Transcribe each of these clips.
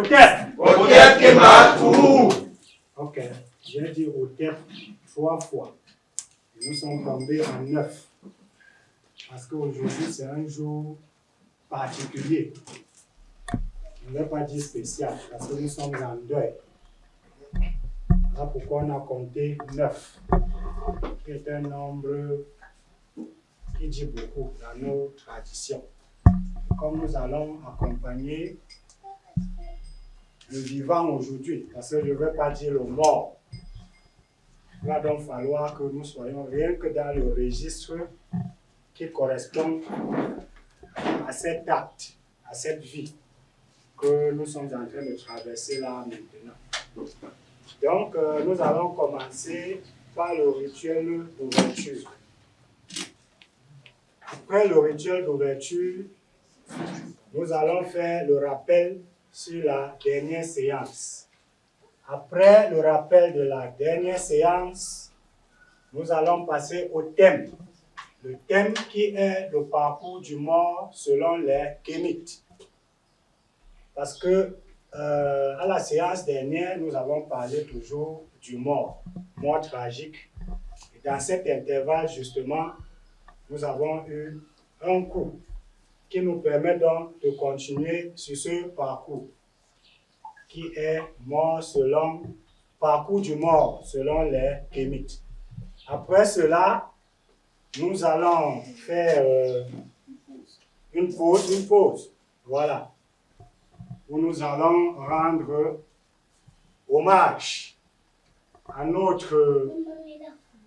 Otep. Otep Kematu. Ok, j'ai dit Otep 3 fois. Nous sommes tombés en 9. Parce qu'aujourd'hui, c'est un jour particulier. Je ne vais pas dire spécial, parce que nous sommes en deuil. Voilà pourquoi on a compté 9, qui est un nombre qui dit beaucoup dans nos traditions. Comme nous allons accompagner le vivant aujourd'hui, parce que je ne vais pas dire le mort, il va donc falloir que nous soyons rien que dans le registre qui correspond à cet acte, à cette vie que nous sommes en train de traverser là maintenant. Donc, nous allons commencer par le rituel d'ouverture. Après le rituel d'ouverture, nous allons faire le rappel sur la dernière séance. Après le rappel de la dernière séance, nous allons passer au thème. Le thème qui est le parcours du mort selon les Kémites. Parce que à la séance dernière, nous avons parlé toujours du mort tragique. Et dans cet intervalle, justement, nous avons eu un cours qui nous permet donc de continuer sur ce parcours qui est parcours du mort selon les Kémites. Après cela, nous allons faire une pause, voilà, où nous allons rendre hommage à notre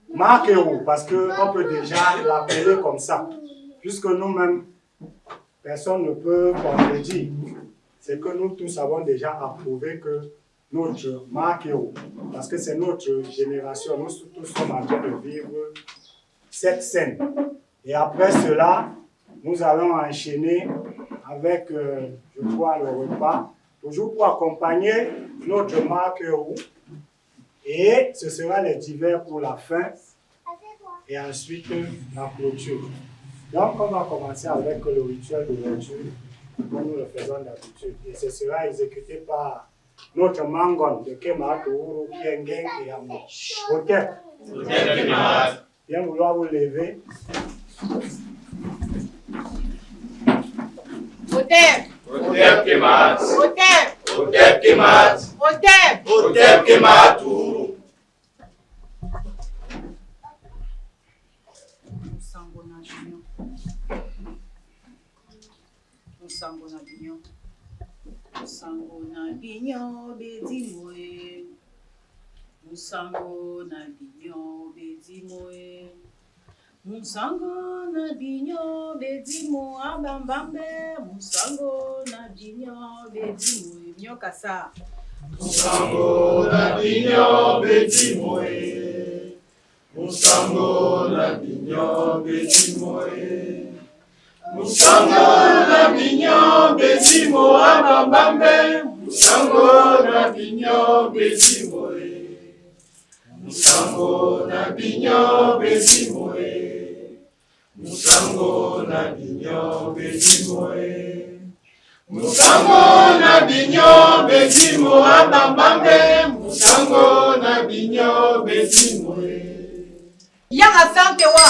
Makeru, parce qu'on peut déjà l'appeler comme ça, puisque nous-mêmes, personne ne peut contredire. C'est que nous tous avons déjà approuvé que notre Makeru, parce que c'est notre génération, nous tous sommes en train de vivre cette scène. Et après cela, nous allons enchaîner avec, je crois, le repas, toujours pour accompagner notre Makeru. Et ce sera les divers pour la fin. Et ensuite, la clôture. Donc, on va commencer avec le rituel d'ouverture, comme nous le faisons d'habitude. Et ce sera exécuté par notre Mangon de Kematu, Kiengeng et Ambo. Ok? Bien vouloir vous lever. Otep. Otep Kemat. Otep. Otep Kemat. Otep. Otep Kematu. Musango na binyo bedi moe. Musango na binyo bedi moe. Musango na binyo bedi mo abambambe. Musango na binyo bedi moe. Nyoka sa. Musango na binyo bedi moe. Musango na binyo bedi moe. Musango na binyo bedi mo abambambe. Musango na binyo bedi moe. Musango na binyo bedi moe. Musango na binyo bedi moe. Musango na binyo bedi mo abambambe. Musango na binyo bedi moe. Yang asante wa.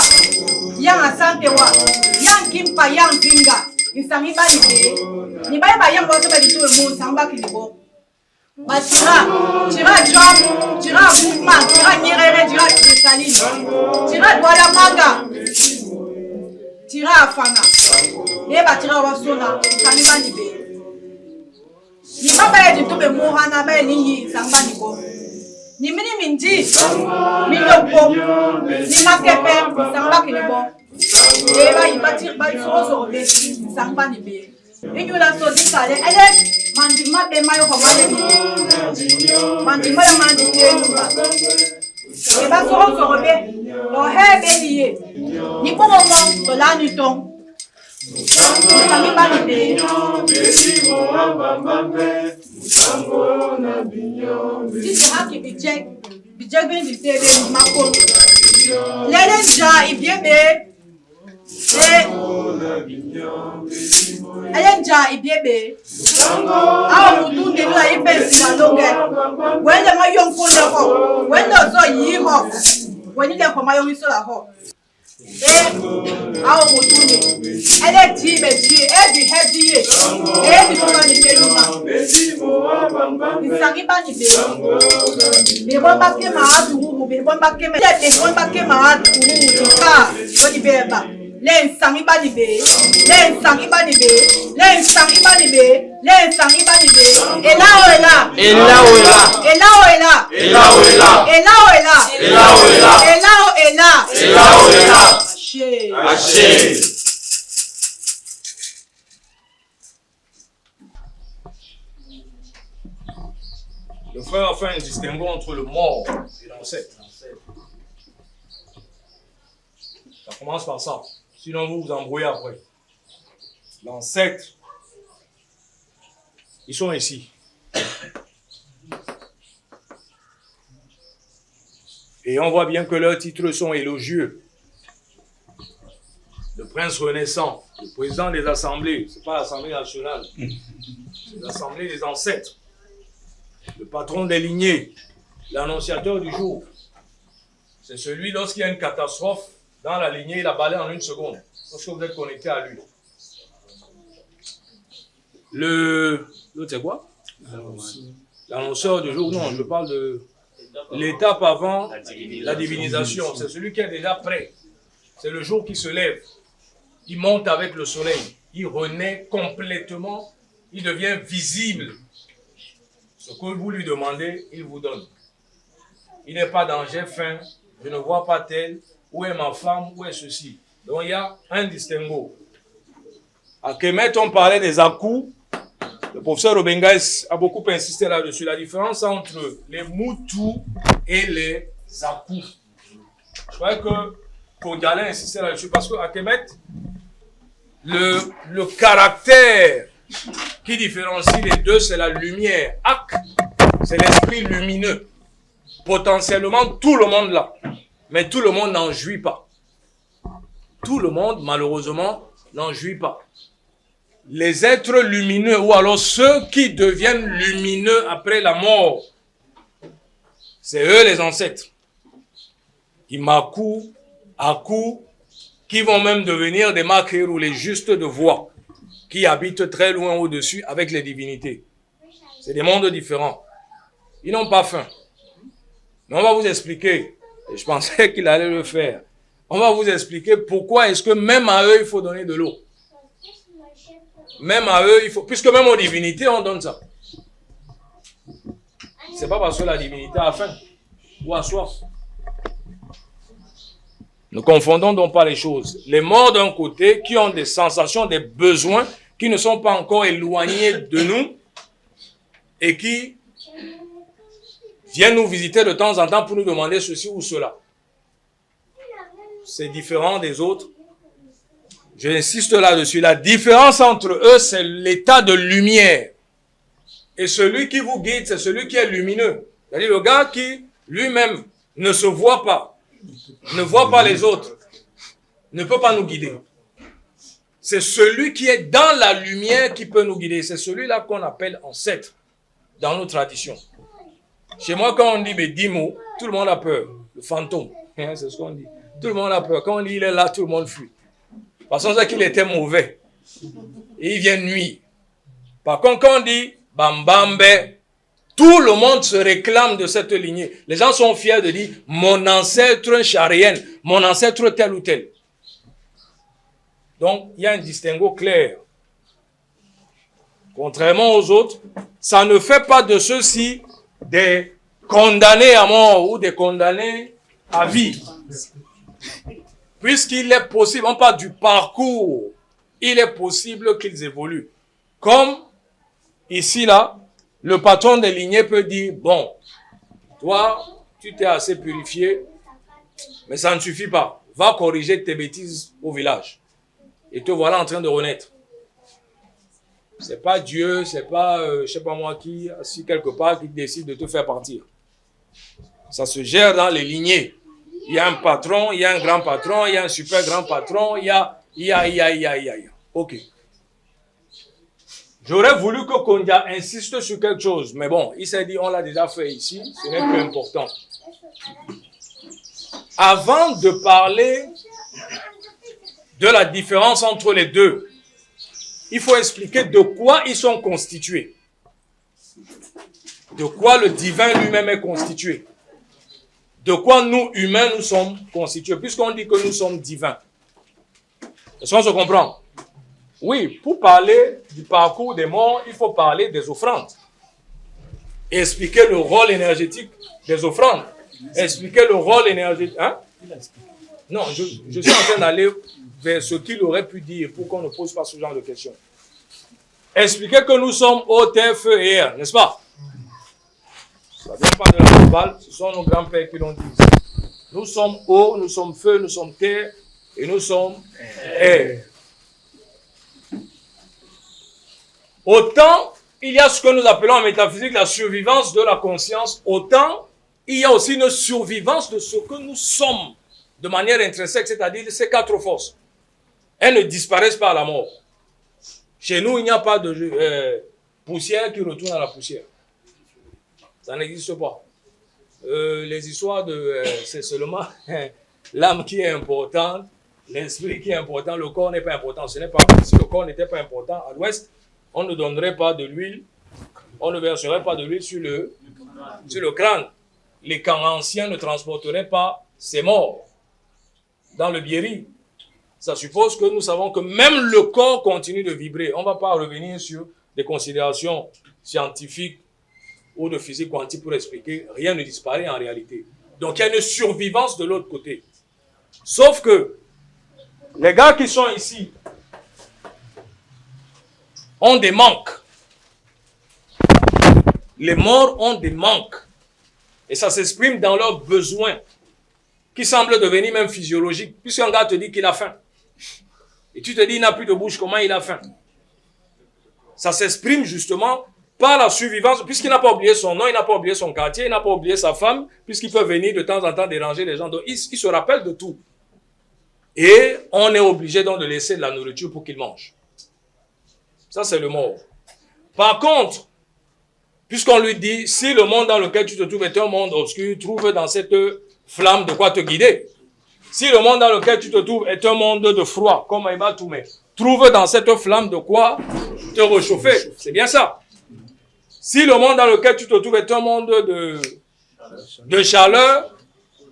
Yang asante wa. Yang kimpa yang vinga. Isami bali de. Ni bali ba yang boso bali tuwe mo samba kilibo. Ba tira job, tira mouvement, tira nyerere, tira kristaline. Tira douala manga. Tira afana. Ne ba tira wa sona, sami bali be. Ni baba ya jitube mo hana ba ni yi samba ni bo. Ni mini minji, minoko, ni makepe, samba kilibo. Eba ibatir ba iso be samba ni be. Inyu la so di kale ele mandima be mayo ko male ni. Mandima ya mandike nuba. Eba so be lo he be ni. Ni ko mo to la ni ton. Sami ba ni be. This haki bijek ben di tebe mako. Lele ja ibiebe. Elenja ibiebe. Awo mutu ndelu ho. When you come my so la ho. Awo motunde. Ele ti be ti e bi heavy e. E bi so ni peluma. Nsangi ba ni be. Be bomba ke ma adu, be bomba ke me. Be bomba ke ma adu ka. So ni be ba. Le nsangi ba ni be. Le nsangi ba ni be. Le nsangi ba ni be. Le nsangi ba ni be. Et là où est là. Et là où est là. Et là où est là. Et là où est là. Et là où est là. Et là où est là. Et là où est là. Et là où est là. Haché. Le frère a fait un distinguo entre le mort et l'ancêtre. Ça commence par ça. Sinon, vous vous embrouillez après. L'ancêtre, ils sont ici. Et on voit bien que leurs titres sont élogieux. Le prince renaissant, le président des assemblées, ce n'est pas l'Assemblée nationale, c'est l'Assemblée des ancêtres, le patron des lignées, l'annonciateur du jour. C'est celui, lorsqu'il y a une catastrophe dans la lignée, il a balayé en 1 seconde, lorsque vous êtes connecté à lui. L'autre, c'est quoi? L'annonceur du jour, non, je parle de l'étape avant la divinisation. C'est celui qui est déjà prêt. C'est le jour qui se lève. Il monte avec le soleil. Il renaît complètement. Il devient visible. Ce que vous lui demandez, il vous donne. Il n'est pas dans j'ai faim, je ne vois pas tel, où est ma femme, où est ceci. Donc il y a un distinguo. À Kemet, on parlait des à-coups. Le professeur Obengas a beaucoup insisté là-dessus. La différence entre les Moutou et les à-coups. Je crois que Kodialin insistait là-dessus parce qu'à Kemet, le caractère qui différencie les deux, c'est la lumière. Ak, c'est l'esprit lumineux. Potentiellement, tout le monde là. Mais tout le monde n'en jouit pas. Tout le monde, malheureusement, n'en jouit pas. Les êtres lumineux, ou alors ceux qui deviennent lumineux après la mort, c'est eux les ancêtres. Imaku, Aku, qui vont même devenir des makir ou les justes de voix, qui habitent très loin au-dessus avec les divinités. C'est des mondes différents. Ils n'ont pas faim. Mais on va vous expliquer, et je pensais qu'il allait le faire, on va vous expliquer pourquoi est-ce que même à eux, il faut donner de l'eau. Même à eux, il faut, puisque même aux divinités, on donne ça. C'est pas parce que la divinité a faim ou a soif. Ne confondons donc pas les choses. Les morts d'un côté, qui ont des sensations, des besoins, qui ne sont pas encore éloignés de nous, et qui viennent nous visiter de temps en temps pour nous demander ceci ou cela. C'est différent des autres. J'insiste là-dessus. La différence entre eux, c'est l'état de lumière. Et celui qui vous guide, c'est celui qui est lumineux. C'est-à-dire le gars qui, lui-même, ne se voit pas, ne voit pas les autres, ne peut pas nous guider. C'est celui qui est dans la lumière qui peut nous guider. C'est celui-là qu'on appelle ancêtre dans nos traditions. Chez moi, quand on dit Bédimo, tout le monde a peur. Le fantôme, c'est ce qu'on dit. Tout le monde a peur. Quand on dit il est là, tout le monde fuit. Parce qu'on sait qu'il était mauvais. Et il vient nuire. Par contre, quand on dit Bambambe, tout le monde se réclame de cette lignée. Les gens sont fiers de dire mon ancêtre charien, mon ancêtre tel ou tel. Donc, il y a un distinguo clair. Contrairement aux autres, ça ne fait pas de ceux-ci des condamnés à mort ou des condamnés à vie. Puisqu'il est possible, on parle du parcours, il est possible qu'ils évoluent. Comme ici, là, le patron des lignées peut dire, bon, toi, tu t'es assez purifié, mais ça ne suffit pas. Va corriger tes bêtises au village. Et te voilà en train de renaître. C'est pas Dieu, c'est pas, je sais pas moi qui, assis quelque part, qui décide de te faire partir. Ça se gère dans les lignées. Il y a un patron, il y a un grand patron, il y a un super grand patron, il y a. Ok. J'aurais voulu que Kondia insiste sur quelque chose, mais bon, il s'est dit, on l'a déjà fait ici, ce n'est plus important. avant de parler de la différence entre les deux, il faut expliquer de quoi ils sont constitués. De quoi le divin lui-même est constitué. De quoi nous, humains, nous sommes constitués. Puisqu'on dit que nous sommes divins. Est-ce qu'on se comprend? Oui, pour parler du parcours des morts, il faut parler des offrandes. Et expliquer le rôle énergétique des offrandes. Expliquer le rôle énergétique. Hein? Non, je suis en train d'aller vers ce qu'il aurait pu dire pour qu'on ne pose pas ce genre de questions. Expliquer que nous sommes eau, terre, feu et air, n'est-ce pas? Ça ne vient pas de la globale, ce sont nos grands-pères qui l'ont dit. Nous sommes eau, nous sommes feu, nous sommes terre et nous sommes air. Autant il y a ce que nous appelons en métaphysique la survivance de la conscience, autant il y a aussi une survivance de ce que nous sommes de manière intrinsèque, c'est-à-dire ces quatre forces. Elles ne disparaissent pas à la mort. Chez nous, il n'y a pas de poussière qui retourne à la poussière. Ça n'existe pas. Les histoires c'est seulement l'âme qui est importante, l'esprit qui est important, le corps n'est pas important. Ce n'est pas vrai. Si le corps n'était pas important, à l'ouest, on ne donnerait pas de l'huile, on ne verserait pas de l'huile sur le crâne. Les camps anciens ne transporteraient pas ces morts dans le biéri. Ça suppose que nous savons que même le corps continue de vibrer. On ne va pas revenir sur des considérations scientifiques ou de physique quantique pour expliquer. Rien ne disparaît en réalité. Donc il y a une survivance de l'autre côté. Sauf que les gars qui sont ici ont des manques. Les morts ont des manques. Et ça s'exprime dans leurs besoins, qui semblent devenir même physiologiques. Puisqu'un gars te dit qu'il a faim. Et tu te dis, il n'a plus de bouche, comment il a faim? Ça s'exprime justement par la survivance, puisqu'il n'a pas oublié son nom, il n'a pas oublié son quartier, il n'a pas oublié sa femme, puisqu'il peut venir de temps en temps déranger les gens. Donc, il se rappelle de tout. Et on est obligé donc de laisser de la nourriture pour qu'il mange. Ça, c'est le mort. Par contre, puisqu'on lui dit, si le monde dans lequel tu te trouves est un monde obscur, trouve dans cette flamme de quoi te guider. Si le monde dans lequel tu te trouves est un monde de froid, comme Aïba Toumé, trouve dans cette flamme de quoi te réchauffer. C'est bien ça. Si le monde dans lequel tu te trouves est un monde de chaleur,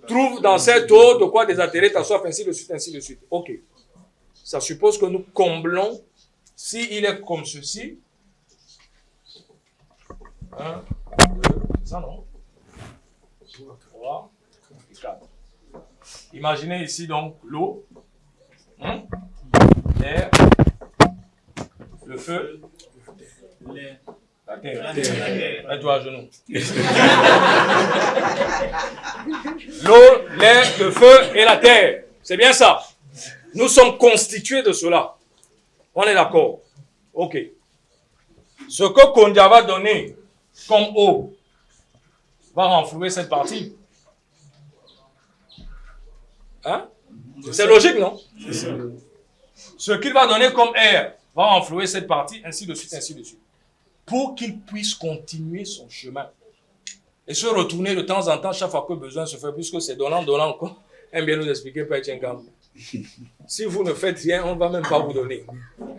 trouve dans cette eau de quoi désattirer ta soif, ainsi de suite, ainsi de suite. Ok. Ça suppose que nous comblons, s'il est comme ceci. 1, 2, ça non. 3, 4. Imaginez ici donc l'eau, l'air, le feu, la terre. Mets-toi à genoux. L'eau, l'air, le feu et la terre. C'est bien ça. Nous sommes constitués de cela. On est d'accord. Ok. Ce que Kondia va donner comme eau va renflouer cette partie. Hein? C'est logique, non? Ce qu'il va donner comme air va renflouer cette partie, ainsi de suite, ainsi de suite. Pour qu'il puisse continuer son chemin. Et se retourner de temps en temps chaque fois que besoin se fait, puisque c'est donnant, comme aime bien nous expliquer Père Tchenkam. Si vous ne faites rien, on ne va même pas vous donner.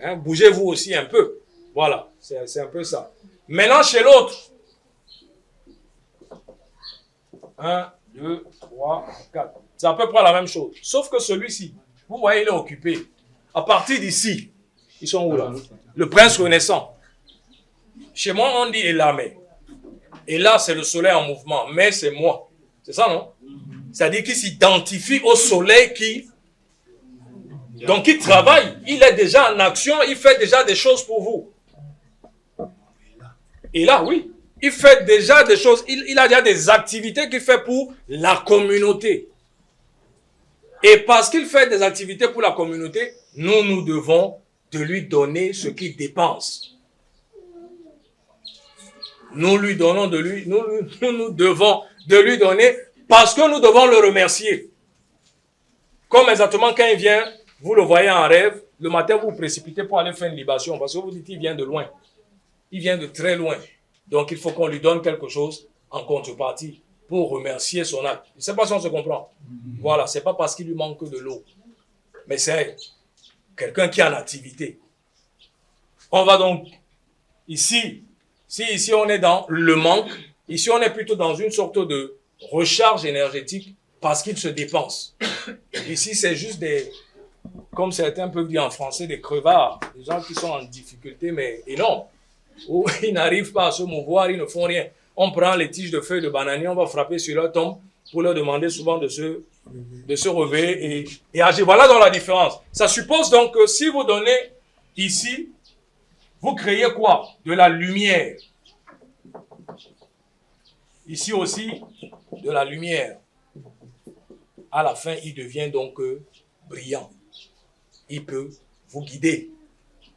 Hein? Bougez-vous aussi un peu. Voilà, c'est un peu ça. Maintenant, chez l'autre. 1, 2, 3, 4. C'est à peu près la même chose. Sauf que celui-ci, vous voyez, il est occupé. À partir d'ici, ils sont où là? Le prince renaissant. Chez moi, on dit Elamé. Et là, c'est le soleil en mouvement. Mais c'est moi. C'est ça, non? C'est-à-dire qu'il s'identifie au soleil qui... Donc, il travaille. Il est déjà en action. Il fait déjà des choses pour vous. Et là, oui. Il fait déjà des choses. Il a déjà des activités qu'il fait pour la communauté. Et parce qu'il fait des activités pour la communauté, nous devons de lui donner ce qu'il dépense. Nous lui donnons de lui, nous devons de lui donner parce que nous devons le remercier. Comme exactement quand il vient, vous le voyez en rêve, le matin vous vous précipitez pour aller faire une libation parce que vous dites qu'il vient de loin. Il vient de très loin. Donc il faut qu'on lui donne quelque chose en contrepartie. pour remercier son acte. Je ne sais pas si on se comprend. Voilà, ce n'est pas parce qu'il lui manque de l'eau, mais c'est quelqu'un qui est en activité. On va donc ici, si ici on est dans le manque, ici on est plutôt dans une sorte de recharge énergétique parce qu'il se dépense. Ici c'est juste des, comme certains peuvent dire en français, des crevards, des gens qui sont en difficulté mais énormes, où ils n'arrivent pas à se mouvoir, ils ne font rien. On prend les tiges de feuilles de bananier, on va frapper sur leur tombe pour leur demander souvent de se réveiller et agir. Voilà donc la différence. Ça suppose donc que si vous donnez ici, vous créez quoi? De la lumière. Ici aussi, de la lumière. À la fin, il devient donc brillant. Il peut vous guider.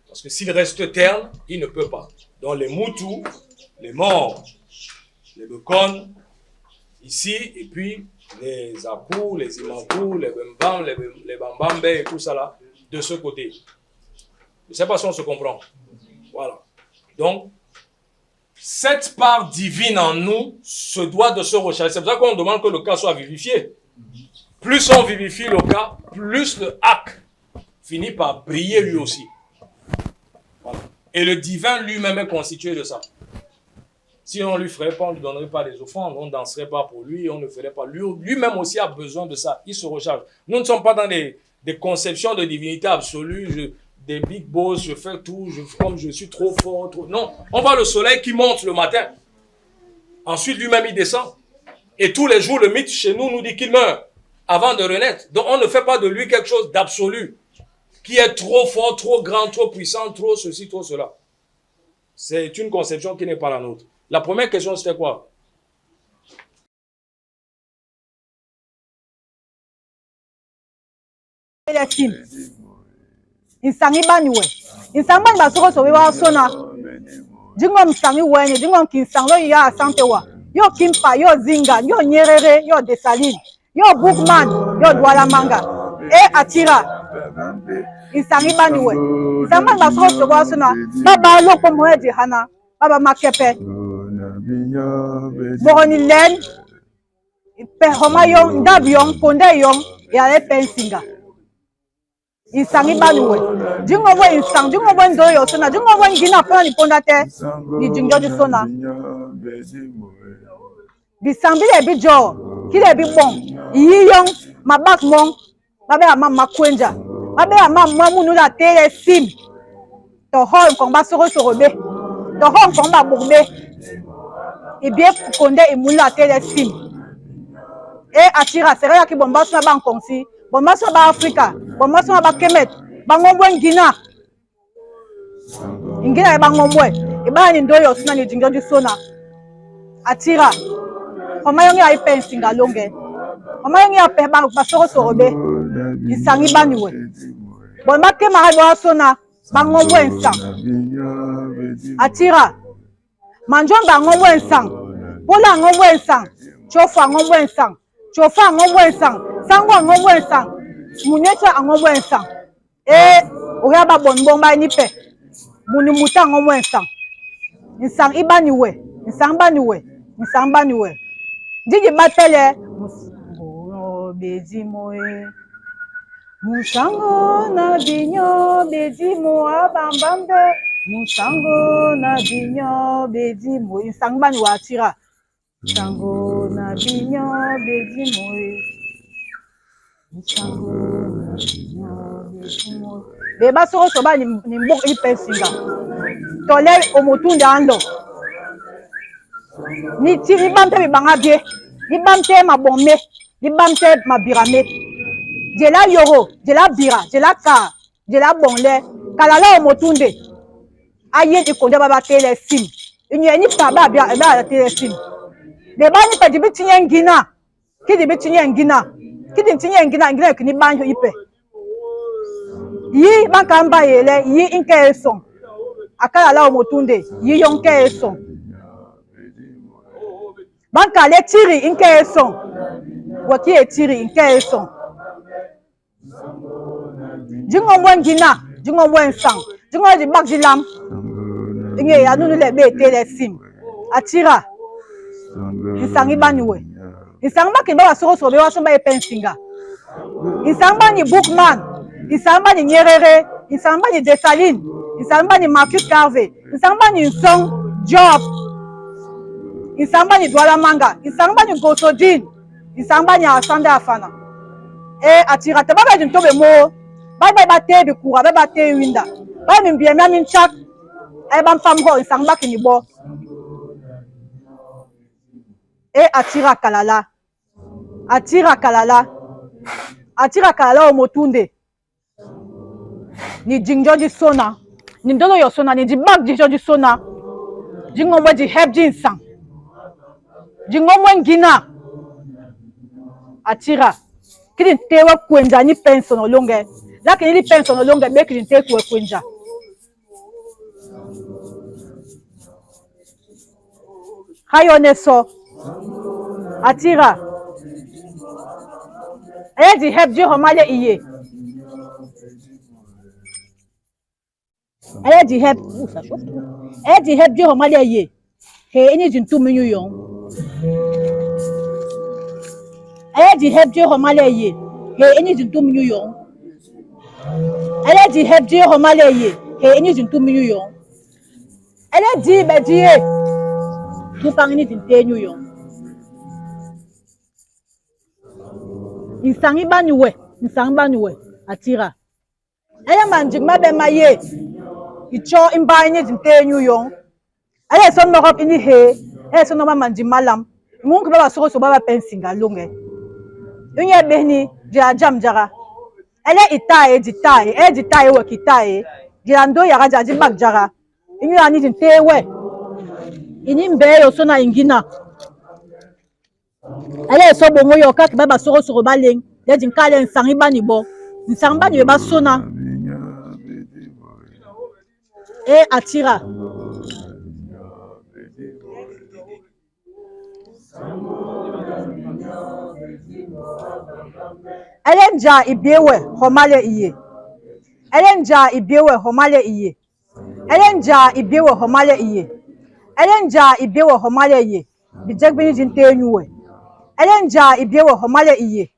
Parce que s'il reste terne, il ne peut pas. Donc les moutous, les morts, les becones, ici, et puis les apous, les imampous, les bembam, les bambambe et tout ça là, de ce côté. Je ne sais pas si on se comprend. Voilà. Donc, cette part divine en nous se doit de se recharger. C'est pour ça qu'on demande que le cas soit vivifié. Plus on vivifie le cas, plus le hak finit par briller lui aussi. Voilà. Et le divin lui-même est constitué de ça. Si on ne lui ferait pas, on ne lui donnerait pas les offrandes, on ne danserait pas pour lui, on ne ferait pas. Lui-même aussi a besoin de ça. Il se recharge. Nous ne sommes pas dans des conceptions de divinité absolue, des big boss, je fais tout, comme je suis trop fort. Non, on voit le soleil qui monte le matin. Ensuite, lui-même, il descend. Et tous les jours, le mythe chez nous dit qu'il meurt avant de renaître. Donc, on ne fait pas de lui quelque chose d'absolu, qui est trop fort, trop grand, trop puissant, trop ceci, trop cela. C'est une conception qui n'est pas la nôtre. La première question, c'était quoi? Insangi bani we. Insangi bani basoko so wewa sona. Jingo msangi wene, jingo kinsango ya asante wa. Yo Kimpa, yo Zinga, yo Nyerere, yo Desaline, yo Bookman, yo Douala Manga. Et Atira. Insangi bani we. Insangi bani basoko so wewa sona. Baba loko moe di hana. Baba makepe. Moroni len. Pe homa yong, ndab yong, ponde yong. Yale pensinga. Insangi banuwe. Jingo we insang, jingo we ndoyo sona, jingo we ngina pona ni pondate. Ni jingo di sona. Bisambile bijo, kile bi bon. Yiyong, mabak mong, mabe ama makwenja. Mabe ama mamunu la tele sim. To hol komba soro sorobe. To hol komba bogbe. Ibie konde imula tele sim. Et Atira, c'est vrai qu'il bomba sur la banque aussi. Bomba sur la Africa, bomba sur la Kemet, bangomwe Guinea. Ingina e bangomwe. E ba ni ndoyo sina ni jingo di sona. Atira. Omayongi a ipe singa longe. Omayongi a pe ba basoro sorobe. Insangi baniwe. Bomba ke ma do sona bangomwe nsang. Atira. Manjon bangomwe nsang. Pola ngomwe nsang. Chofa ngomwe nsang. Chofa ngomwe nsang. Sango ngomwe nsang. Munyecha ngomwe nsang. Oya ba bonbomba ni pe. Muni muta ngomwe nsang. Nsang ibaniwe. Nsang baniwe. Nsang baniwe. Digi batele. Musango bezimo e. Musango na binyo bezimo abambambe. Musango na binyo bezimo. Nsang baniwe Atira. Musango na binyo bezimo e. Musango na binyo bezimo e. Beba soro soba ni mbok ni pensinga. Tole omotunda ando. Ni tiri bamte bibanga bie. Ni bamte mabombe. Ni bamte mabirame. Jela yoro, jela bira, jela ka, jela bonle. Kalala omotunde. Aye di konde baba tele sim. Inye ni paba bia eba tele sim. Beba ni pa dibi tinye ngina. Ki dibi tinye ngina. Ki dibi tinye ngina, ngina kini banjo ipe. Yi bankamba yele, yi inke eson. Akala la omotunde, yi yonke eson. Banka le tiri inke eson. Waki e tiri inke eson. Jingo mwen ngina, jingo mwen sang. Jingo di bak jilam. Inye ya nunu le be tele sim. Atira. Insangiba niwe. Insangba ki ba soro soro wa somba epensinga. Insangba ni Bookman, insangba ni Nyerere, insangba ni Dessalines, insangba ni Marcus Garvey, insangba ni Nsong Job, insangba ni Douala Manga, insangba ni Gosodine, insangba ni Asanda Afana. Atira te baba din tobe mo, ba te bi kura, ba te winda. Ba min biya min chak, ban fam ho insangba ki ni bo. Atira kalala. Atira kalala o motunde. Ni jingjo di sona. Ni ndolo yo sona, ni jibag jingjo di sona. Jingo mwe di heb jinsang. Jingo mwe ngina. Atira. Kili ntewe kwenja ni pensono longe. Laki ni pensono longe, beki ni ntewe kwenja. Hayo neso. Atira. Di heb di homale iye. Di heb. Di heb di homale iye. He ini jintu minyu yon. Di heb di homale iye. He ini jintu minyu yon. Di heb di homale iye. He ini jintu minyu yon. Di bedie. Tukang ini jintu yon. Insangiba niwe, atira. Manjigma be maye. Icho imba ini jinte nyuyon. Son norop ini he. Son norma manjimalam. Mungu baba soro baba pensinga lunge. Unye behni dia jam jara. Ditae we kitae. Diando yara jaji bag jara. Inyu ani jinte we. Ini mbe yo sona ingina. So bongo yo kaki baba soro baleng. Yajin kale nsangiba ni bo. Nsangiba ni beba sona. Atira. Nja ibiewe homale iye. Nja ibiewe homale iye. Nja ibiewe homale iye. Nja ibiewe homale iye. Bijegbini jinte nyuwe. Nja ibiewe homale iye.